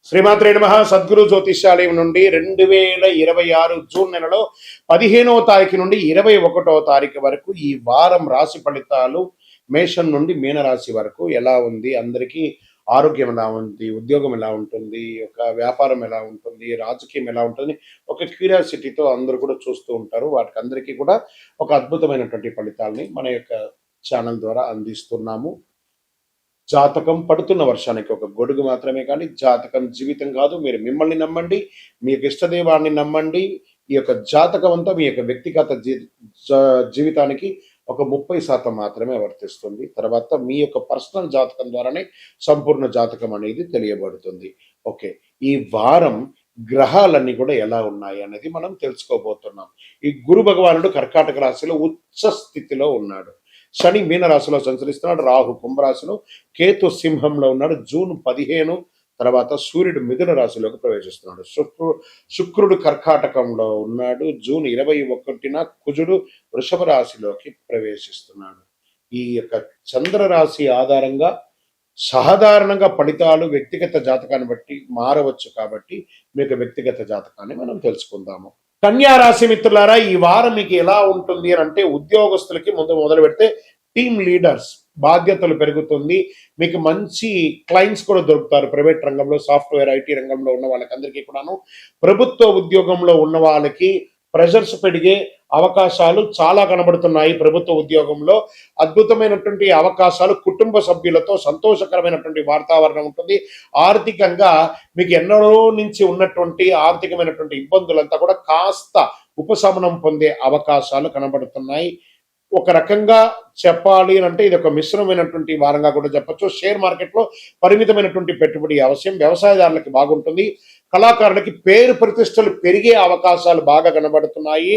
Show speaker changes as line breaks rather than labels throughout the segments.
శ్రీమాత్రే నమః. సద్గురు జ్యోతిష్యాలయం నుండి 2026 జూన్ నెలలో 15వ తారీఖు నుండి 21వ తారీఖు వరకు ఈ వారం రాశి ఫలితాలు మేషం నుండి మీనరాశి వరకు ఎలా ఉంది, అందరికీ ఆరోగ్యం ఎలా ఉంది, ఉద్యోగం ఎలా ఉంటుంది, ఒక వ్యాపారం ఎలా ఉంటుంది, రాజకీయం ఎలా ఉంటుంది, ఒక క్యూరియాసిటీతో అందరూ కూడా చూస్తూ ఉంటారు. వాటికి అందరికీ కూడా ఒక అద్భుతమైనటువంటి ఫలితాలని మన యొక్క ఛానల్ ద్వారా అందిస్తున్నాము. జాతకం పడుతున్న వర్షానికి ఒక గొడుగు మాత్రమే, కానీ జాతకం జీవితం కాదు. మీరు మిమ్మల్ని నమ్మండి, మీ యొక్క ఇష్టదైవాన్ని నమ్మండి. ఈ యొక్క జాతకం అంతా మీ యొక్క వ్యక్తిగత జీవితానికి ఒక 30% మాత్రమే వర్తిస్తుంది. తర్వాత మీ యొక్క పర్సనల్ జాతకం ద్వారానే సంపూర్ణ జాతకం అనేది తెలియబడుతుంది. ఓకే, ఈ వారం గ్రహాలన్నీ కూడా ఎలా ఉన్నాయి అనేది మనం తెలుసుకోబోతున్నాం. ఈ గురు భగవానుడు కర్కాటక రాశిలో ఉచ్చ స్థితిలో ఉన్నాడు. శని మీనరాశిలో సంచరిస్తున్నాడు. రాహు కుంభరాశిలో, కేతు సింహంలో ఉన్నాడు. జూన్ 15 తర్వాత సూర్యుడు మిథున రాశిలోకి ప్రవేశిస్తున్నాడు. శుక్రుడు కర్కాటకంలో ఉన్నాడు. జూన్ 21న కుజుడు వృషభ రాశిలోకి ప్రవేశిస్తున్నాడు. ఈ యొక్క చంద్ర రాశి ఆధారంగా సాధారణంగా ఫలితాలు వ్యక్తిగత జాతకాన్ని బట్టి మారవచ్చు. కాబట్టి మీకు వ్యక్తిగత జాతకాన్ని మనం తెలుసుకుందాము. కన్యా రాశి మిత్రులారా, ఈ వారం మీకు ఎలా ఉంటుంది అని అంటే, ఉద్యోగస్తులకి మొదలు పెడితే టీమ్ లీడర్స్ బాధ్యతలు పెరుగుతుంది. మీకు మంచి క్లయింట్స్ కూడా దొరుకుతారు. ప్రైవేట్ రంగంలో, సాఫ్ట్వేర్, ఐటీ రంగంలో ఉన్న వాళ్ళకి అందరికీ కూడాను, ప్రభుత్వ ఉద్యోగంలో ఉన్న వాళ్ళకి ప్రెషర్స్ పెరిగే అవకాశాలు చాలా కనబడుతున్నాయి. ప్రభుత్వ ఉద్యోగంలో అద్భుతమైనటువంటి అవకాశాలు, కుటుంబ సభ్యులతో సంతోషకరమైనటువంటి వాతావరణం ఉంటుంది. ఆర్థికంగా మీకు ఎన్నడో నుంచి ఉన్నటువంటి ఆర్థికమైనటువంటి ఇబ్బందులంతా కూడా కాస్త ఉపశమనం పొందే అవకాశాలు కనబడుతున్నాయి. ఒక రకంగా చెప్పాలి అంటే ఇది ఒక మిశ్రమైనటువంటి వారంగా కూడా చెప్పచ్చు. షేర్ మార్కెట్లో పరిమితమైనటువంటి పెట్టుబడి అవసరం. వ్యవసాయదారులకి బాగుంటుంది. కళాకారులకి పేరు ప్రతిష్టలు పెరిగే అవకాశాలు బాగా కనబడుతున్నాయి.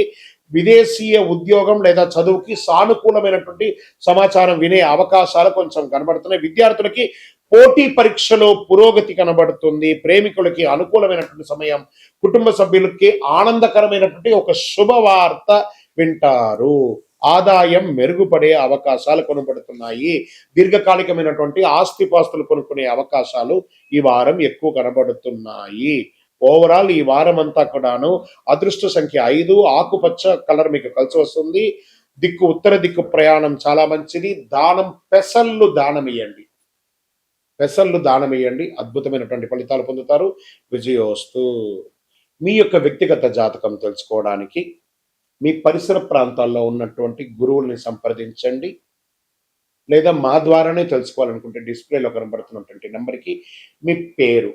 విదేశీయ ఉద్యోగం లేదా చదువుకి సానుకూలమైనటువంటి సమాచారం వినే అవకాశాలు కొంచెం కనబడుతున్నాయి. విద్యార్థులకి పోటీ పరీక్షలో పురోగతి కనబడుతుంది. ప్రేమికులకి అనుకూలమైనటువంటి సమయం. కుటుంబ సభ్యులకి ఆనందకరమైనటువంటి ఒక శుభవార్త వింటారు. ఆదాయం మెరుగుపడే అవకాశాలు కనబడుతున్నాయి. దీర్ఘకాలికమైనటువంటి ఆస్తిపాస్తులు కొనుక్కునే అవకాశాలు ఈ వారం ఎక్కువ కనబడుతున్నాయి. ఓవరాల్ ఈ వారం అంతా కూడాను అదృష్ట సంఖ్య 5. ఆకుపచ్చ కలర్ మీకు కలిసి వస్తుంది. దిక్కు ఉత్తర దిక్కు ప్రయాణం చాలా మంచిది. దానం పెసళ్ళు దానమియండి. పెసళ్ళు దానమియండి, అద్భుతమైనటువంటి ఫలితాలు పొందుతారు. విజయోస్తు. మీ యొక్క వ్యక్తిగత జాతకం తెలుసుకోవడానికి మీ పరిసర ప్రాంతాల్లో ఉన్నటువంటి గురువుల్ని సంప్రదించండి. లేదా మా ద్వారానే తెలుసుకోవాలనుకుంటే డిస్ప్లేలో కనబడుతున్నటువంటి నెంబర్కి మీ పేరు,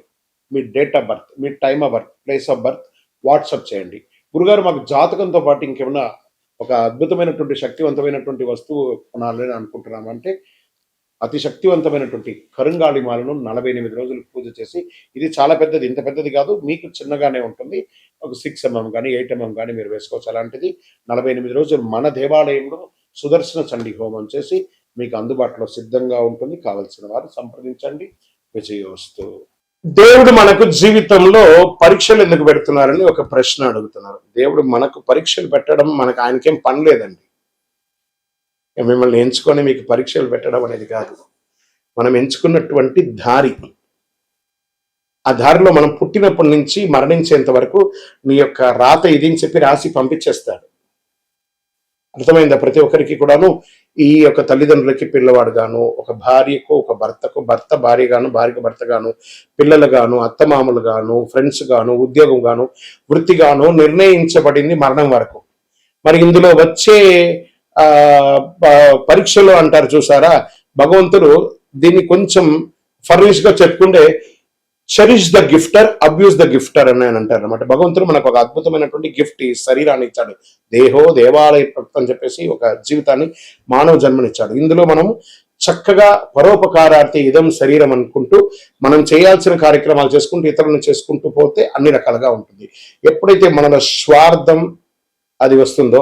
మీ డేట్ ఆఫ్ బర్త్, మీ time of birth, place of birth WhatsApp చేయండి. గురుగారు, మాకు జాతకంతో పాటు ఇంకేమైనా ఒక అద్భుతమైనటువంటి శక్తివంతమైనటువంటి వస్తువు కొనాలని అనుకుంటున్నామంటే, అతి శక్తివంతమైనటువంటి కరుంగాళిమాలను 48 రోజులు పూజ చేసి, ఇది చాలా పెద్దది, ఇంత పెద్దది కాదు, మీకు చిన్నగానే ఉంటుంది, ఒక 6 mm కానీ 8 mm కానీ మీరు వేసుకోవచ్చు. అలాంటిది 48 రోజులు మన దేవాలయంలో సుదర్శన చండీ హోమం చేసి మీకు అందుబాటులో సిద్ధంగా ఉంటుంది. కావలసిన వారు సంప్రదించండి. విజయోస్తు. దేవుడు మనకు జీవితంలో పరీక్షలు ఎందుకు పెడుతున్నారని ఒక ప్రశ్న అడుగుతున్నారు. దేవుడు మనకు పరీక్షలు పెట్టడం, మనకు ఆయనకేం పని లేదండి. మిమ్మల్ని ఎంచుకొని మీకు పరీక్షలు పెట్టడం అనేది కాదు. మనం ఎంచుకున్నటువంటి దారి, ఆ దారిలో మనం పుట్టినప్పటి నుంచి మరణించేంత వరకు నీ యొక్క రాత ఇది అని చెప్పి రాసి పంపించేస్తాడు. అర్థమైందా? ప్రతి ఒక్కరికి కూడాను ఈ యొక్క తల్లిదండ్రులకి పిల్లవాడు గాను, ఒక భార్యకు ఒక భర్తకు భర్త భార్య గాను, భార్యకు భర్త గాను, పిల్లలు గాను, అత్తమామలు గాను, ఫ్రెండ్స్ గాను, ఉద్యోగం గాను, వృత్తి గాను నిర్ణయించబడింది మరణం వరకు. మరి ఇందులో వచ్చే పరీక్షలు అంటారు చూసారా, భగవంతుడు దీన్ని కొంచెం ఫర్నిష్ గా చెప్పుకుంటే చెరిష్ ద గిఫ్టర్, అబ్యూస్ ద గిఫ్టర్ అని అంటారు అనమాట. భగవంతుడు మనకు ఒక అద్భుతమైనటువంటి గిఫ్ట్, ఈ శరీరాన్ని ఇచ్చాడు. దేహో దేవాలయ భక్తి అని చెప్పేసి ఒక జీవితాన్ని, మానవ జన్మనిచ్చాడు. ఇందులో మనం చక్కగా పరోపకారార్థి ఇదం శరీరం అనుకుంటూ మనం చేయాల్సిన కార్యక్రమాలు చేసుకుంటూ ఇతరులను చేసుకుంటూ పోతే అన్ని రకాలుగా ఉంటుంది. ఎప్పుడైతే మనలో స్వార్థం అది వస్తుందో,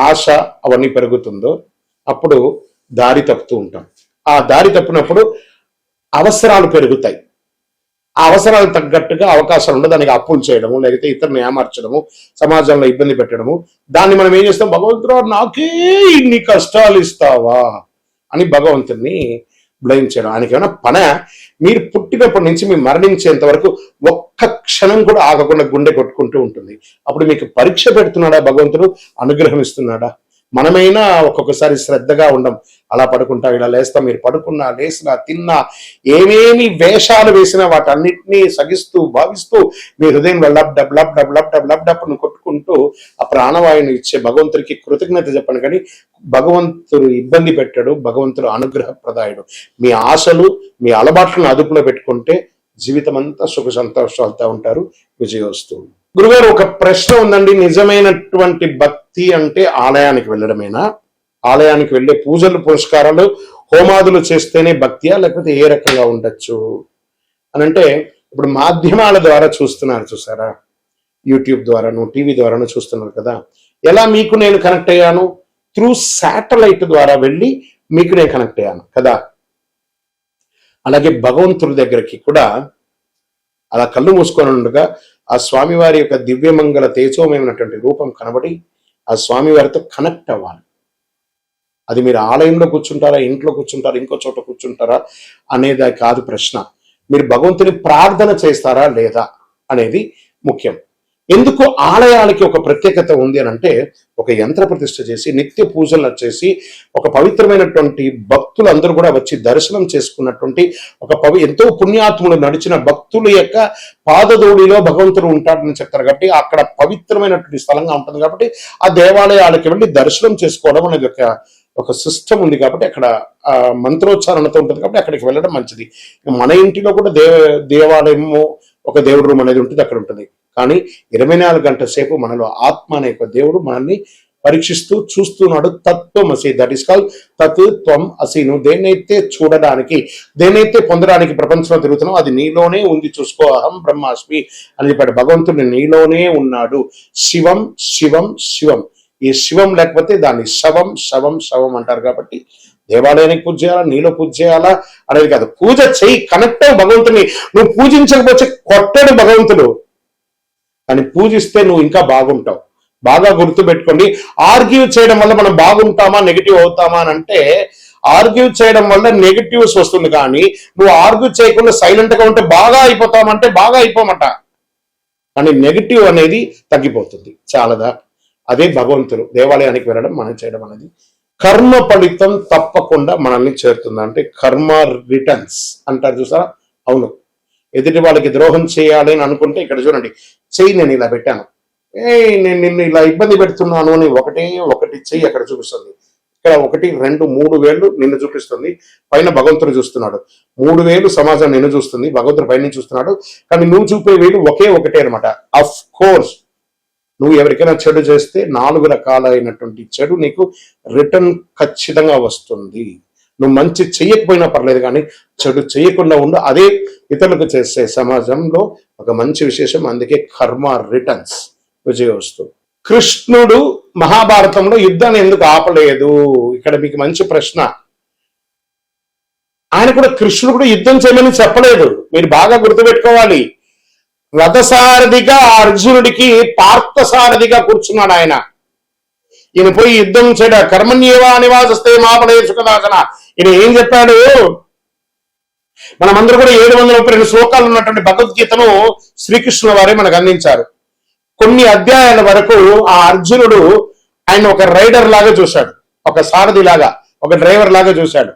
ఆశ అవన్నీ పెరుగుతుందో, అప్పుడు దారి తప్పుతూ ఉంటాం. ఆ దారి తప్పినప్పుడు అవసరాలు పెరుగుతాయి. ఆ అవసరాలు తగ్గట్టుగా అవకాశాలు ఉండదు. దానికి అప్పులు చేయడము, లేకపోతే ఇతరులను ఏమార్చడము, సమాజంలో ఇబ్బంది పెట్టడము. దాన్ని మనం ఏం చేస్తాం? భగవంతుడు నాకే ఇన్ని కష్టాలు ఇస్తావా అని భగవంతుడిని బ్లేమ్ చేయడం. ఆయనకి ఏమైనా పన? మీరు పుట్టినప్పటి నుంచి మీరు మరణించేంత వరకు ఒక్క క్షణం కూడా ఆగకుండా గుండె కొట్టుకుంటూ ఉంటుంది. అప్పుడు మీకు పరీక్ష పెడుతున్నాడా భగవంతుడు? అనుగ్రహం ఇస్తున్నాడా? మనమైనా ఒక్కొక్కసారి శ్రద్ధగా ఉండం. అలా పడుకుంటా, ఇలా లేస్తాం. మీరు పడుకున్నా, లేచినా, తిన్నా, ఏమేమి వేషాలు వేసినా వాటన్నిటినీ సగిస్తూ భావిస్తూ మీ హృదయం lub dub lub dub lub dub lub డబ్ను కొట్టుకుంటూ ఆ ప్రాణవాయుని ఇచ్చే భగవంతుడికి కృతజ్ఞత చెప్పండి. కానీ భగవంతుడు ఇబ్బంది పెట్టాడు, భగవంతుడు అనుగ్రహప్రదాయుడు. మీ ఆశలు, మీ అలవాట్లను అదుపులో పెట్టుకుంటే జీవితం అంతా సుఖ సంతోషాలతో ఉంటారు. విజయోస్తు. గురుగారు, ఒక ప్రశ్న ఉందండి. నిజమైనటువంటి భక్తి అంటే ఆలయానికి వెళ్ళడమేనా? ఆలయానికి వెళ్ళే పూజలు, పురస్కారాలు, హోమాదులు చేస్తేనే భక్తియా, లేకపోతే ఏ రకంగా ఉండొచ్చు అని అంటే, ఇప్పుడు మాధ్యమాల ద్వారా చూస్తున్నారు చూసారా, యూట్యూబ్ ద్వారాను, టీవీ ద్వారాను చూస్తున్నారు కదా. ఎలా మీకు నేను కనెక్ట్ అయ్యాను? త్రూ శాటిలైట్ ద్వారా వెళ్ళి మీకు నేను కనెక్ట్ అయ్యాను కదా. అలాగే భగవంతుడి దగ్గరికి కూడా అలా కళ్ళు మూసుకొని ఉండగా ఆ స్వామివారి యొక్క దివ్యమంగళ తేజోమయమైనటువంటి రూపం కనబడి ఆ స్వామివారితో కనెక్ట్ అవ్వాలి. అది మీరు ఆలయంలో కూర్చుంటారా, ఇంట్లో కూర్చుంటారా, ఇంకో చోట కూర్చుంటారా అనేది కాదు ప్రశ్న. మీరు భగవంతుని ప్రార్థన చేస్తారా లేదా అనేది ముఖ్యం. ఎందుకు ఆలయాలకి ఒక ప్రత్యేకత ఉంది అని అంటే, ఒక యంత్ర ప్రతిష్ఠ చేసి నిత్య పూజలు చేసి ఒక పవిత్రమైనటువంటి భక్తులు అందరూ కూడా వచ్చి దర్శనం చేసుకున్నటువంటి ఎంతో పుణ్యాత్ములు నడిచిన భక్తుల యొక్క పాదధూళిలో భగవంతుడు ఉంటాడని చెప్తారు. కాబట్టి అక్కడ పవిత్రమైనటువంటి స్థలంగా ఉంటుంది. కాబట్టి ఆ దేవాలయాలకి వెళ్ళి దర్శనం చేసుకోవడం అనేది ఒక సిస్టమ్ ఉంది. కాబట్టి అక్కడ మంత్రోచ్చారణతో ఉంటుంది. కాబట్టి అక్కడికి వెళ్ళడం మంచిది. మన ఇంటిలో కూడా దేవాలయము, ఒక దేవుడు రూమ్ అనేది ఉంటుంది, అక్కడ ఉంటుంది. కానీ 24 గంటల సేపు మనలో ఆత్మ అనే ఒక దేవుడు మనల్ని పరీక్షిస్తూ చూస్తున్నాడు. తత్వమసి, దట్ ఈస్ కాల్ తత్ త్వం అసి. నువ్వు దేన్నైతే చూడడానికి, దేన్నైతే పొందడానికి ప్రపంచంలో తిరుగుతున్నావు అది నీలోనే ఉంది, చూసుకో. అహం బ్రహ్మాస్మి అని చెప్పాడు. భగవంతుడు నీలోనే ఉన్నాడు. శివం శివం శివం. ఈ శివం లేకపోతే దాన్ని శవం శవం శవం అంటారు. కాబట్టి దేవాలయానికి పూజ చేయాలా, నీలో పూజ చేయాలా అనేది కాదు. పూజ చెయ్యి, కనెక్ట్ భగవంతుని. నువ్వు పూజించకపోతే కొట్టడు భగవంతుడు, కానీ పూజిస్తే నువ్వు ఇంకా బాగుంటావు. బాగా గుర్తుపెట్టుకోండి. ఆర్గ్యూ చేయడం వల్ల మనం బాగుంటామా, నెగిటివ్ అవుతామా అని అంటే, ఆర్గ్యూ చేయడం వల్ల నెగిటివ్స్ వస్తుంది. కానీ నువ్వు ఆర్గ్యూ చేయకుండా సైలెంట్ గా ఉంటే బాగా అయిపోతామంటే బాగా అయిపోమట. కానీ నెగిటివ్ అనేది తగ్గిపోతుంది. చాలదా? అదే భగవంతుడు. దేవాలయానికి వెళ్ళడం, మనం చేయడం అనేది కర్మ ఫలితం తప్పకుండా మనల్ని చేరుతుంది. అంటే కర్మ రిటర్న్స్ అంటారు చూసారా. అవును, ఎదుటి వాళ్ళకి ద్రోహం చేయాలి అని అనుకుంటే ఇక్కడ చూడండి, చెయ్యి నేను ఇలా పెట్టాను, నేను నిన్ను ఇలా ఇబ్బంది పెడుతున్నాను అని ఒకటి చెయ్యి అక్కడ చూపిస్తుంది. ఇక్కడ 1, 2, 3 వేళ్ళు నిన్ను చూపిస్తుంది. పైన భగవంతుడు చూస్తున్నాడు. 3 వేలు సమాజం నిన్ను చూస్తుంది, భగవంతుడు పైన చూస్తున్నాడు. కానీ నువ్వు చూపే వేలు ఒకటే అనమాట. అఫ్ కోర్స్ నువ్వు ఎవరికైనా చెడు చేస్తే 4 రకాలైనటువంటి చెడు నీకు రిటర్న్ ఖచ్చితంగా వస్తుంది. నువ్వు మంచి చెయ్యకపోయినా పర్లేదు, కానీ చెడు చేయకుండా ఉండు. అదే ఇతరులకు చేసే సమాజంలో ఒక మంచి విశేషం. అందుకే కర్మ రిటర్న్స్, విజయోస్తు. కృష్ణుడు మహాభారతంలో యుద్ధాన్ని ఎందుకు ఆపలేదు? ఇక్కడ మీకు మంచి ప్రశ్న. ఆయన కూడా, కృష్ణుడు కూడా యుద్ధం చేయమని చెప్పలేదు. మీరు బాగా గుర్తుపెట్టుకోవాలి. రథసారథిగా అర్జునుడికి పార్థసారథిగా కూర్చున్నాడు ఆయన. ఈయన పోయి యుద్ధం చేయడ కర్మణ్యేవా నివాసస్తే మాపడే సుఖదాసన. ఈయన ఏం చెప్పాడు? మనమందరూ కూడా 732 శ్లోకాలు ఉన్నటువంటి భగవద్గీతను శ్రీకృష్ణుల వారే మనకు అందించారు. కొన్ని అధ్యాయాల వరకు ఆ అర్జునుడు ఆయన ఒక రైడర్ లాగా చూశాడు, ఒక సారథి లాగా, ఒక డ్రైవర్ లాగా చూశాడు.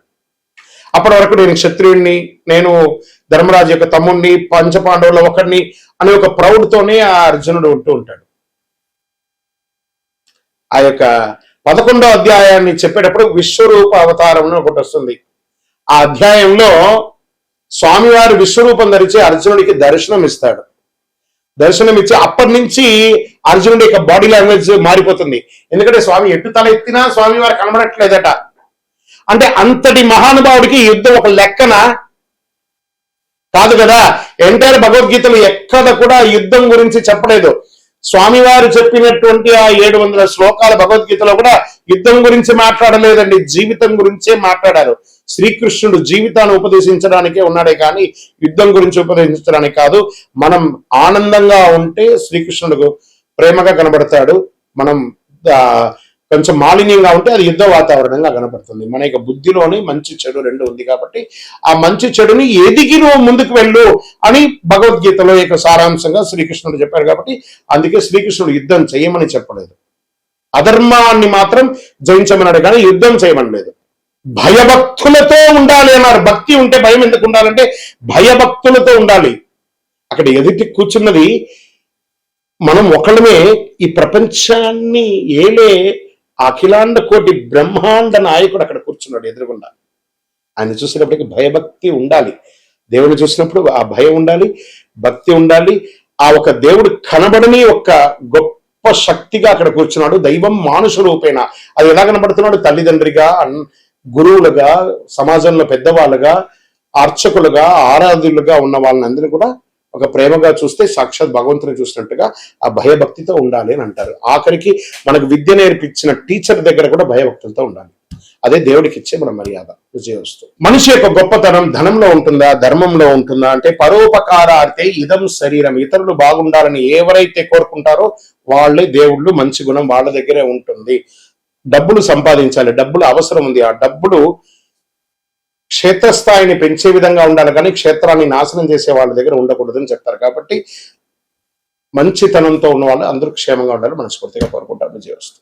అప్పటి వరకు నేను క్షత్రియుడిని, నేను ధర్మరాజు యొక్క తమ్ముడిని, పంచపాండవుల ఒకడిని అనే ఒక ప్రౌడ్తోనే ఆ అర్జునుడు ఉంటూ ఉంటాడు. ఆ యొక్క 11వ అధ్యాయాన్ని చెప్పేటప్పుడు విశ్వరూప అవతారం ఒకటి వస్తుంది. ఆ అధ్యాయంలో స్వామివారు విశ్వరూపం ధరించి అర్జునుడికి దర్శనం ఇస్తాడు. దర్శనం ఇచ్చి అప్పటి నుంచి అర్జునుడి యొక్క బాడీ లాంగ్వేజ్ మారిపోతుంది. ఎందుకంటే స్వామి ఎటు తల ఎత్తినా స్వామివారు కనబడట్లేదట. అంటే అంతటి మహానుభావుడికి యుద్ధం ఒక లెక్కన కాదు కదా. ఎంటైర్ భగవద్గీతలు ఎక్కడ కూడా యుద్ధం గురించి చెప్పలేదు. స్వామివారు చెప్పినటువంటి ఆ 700 శ్లోకాల భగవద్గీతలో కూడా యుద్ధం గురించి మాట్లాడలేదండి, జీవితం గురించే మాట్లాడారు. శ్రీకృష్ణుడు జీవితాన్ని ఉపదేశించడానికే ఉన్నాడే కానీ యుద్ధం గురించి ఉపదేశించడానికి కాదు. మనం ఆనందంగా ఉంటే శ్రీకృష్ణుడు ప్రేమగా కనబడతాడు. మనం కొంచెం మాలిన్యంగా ఉంటే అది యుద్ధ వాతావరణంగా కనపడుతుంది. మన యొక్క బుద్ధిలోని మంచి చెడు రెండు ఉంది కాబట్టి ఆ మంచి చెడుని ఎదిగి నువ్వు ముందుకు వెళ్ళు అని భగవద్గీతలో యొక్క సారాంశంగా శ్రీకృష్ణుడు చెప్పారు. కాబట్టి అందుకే శ్రీకృష్ణుడు యుద్ధం చేయమని చెప్పలేదు, అధర్మాన్ని మాత్రం జయించమన్నాడు, కానీ యుద్ధం చేయమనలేదు. భయభక్తులతో ఉండాలి అన్నారు. భక్తి ఉంటే భయం ఎందుకు ఉండాలంటే భయభక్తులతో ఉండాలి. అక్కడ ఎదుటి కూర్చున్నది మనం ఒకళ్ళమే, ఈ ప్రపంచాన్ని ఏలే అఖిలాండ కోటి బ్రహ్మాండ నాయకుడు అక్కడ కూర్చున్నాడు ఎదురుగుండా. ఆయన చూసినప్పటికీ భయభక్తి ఉండాలి. దేవుని చూసినప్పుడు ఆ భయం ఉండాలి, భక్తి ఉండాలి. ఆ ఒక దేవుడు కనబడని ఒక గొప్ప శక్తిగా అక్కడ కూర్చున్నాడు. దైవం మానుష రూపేణ. అది ఎలా కనబడుతున్నాడు? తల్లిదండ్రిగా, గురువులుగా, సమాజంలో పెద్దవాళ్ళుగా, అర్చకులుగా, ఆరాధులుగా ఉన్న వాళ్ళని అందరినీ కూడా ఒక ప్రేమగా చూస్తే సాక్షాత్ భగవంతుని చూసినట్టుగా ఆ భయభక్తితో ఉండాలి అని అంటారు. ఆఖరికి మనకు విద్య నేర్పించిన టీచర్ దగ్గర కూడా భయభక్తులతో ఉండాలి. అదే దేవుడికి ఇచ్చే మన మర్యాద, విజయవస్తు. మనిషి యొక్క గొప్పతనం ధనంలో ఉంటుందా, ధర్మంలో ఉంటుందా అంటే పరోపకారార్థే ఇదం శరీరం. ఇతరులు బాగుండాలని ఎవరైతే కోరుకుంటారో వాళ్ళే దేవుళ్ళు. మంచి గుణం వాళ్ళ దగ్గరే ఉంటుంది. డబ్బులు సంపాదించాలి, డబ్బులు అవసరం ఉంది. ఆ డబ్బులు క్షేత్రస్థాయిని పెంచే విధంగా ఉండాలి, కానీ క్షేత్రాన్ని నాశనం చేసే వాళ్ళ దగ్గర ఉండకూడదని చెప్తారు. కాబట్టి మంచితనంతో ఉన్న వాళ్ళు అందరూ క్షేమంగా ఉండాలి మనస్ఫూర్తిగా కోరుకుంటారు. విజయవస్తు.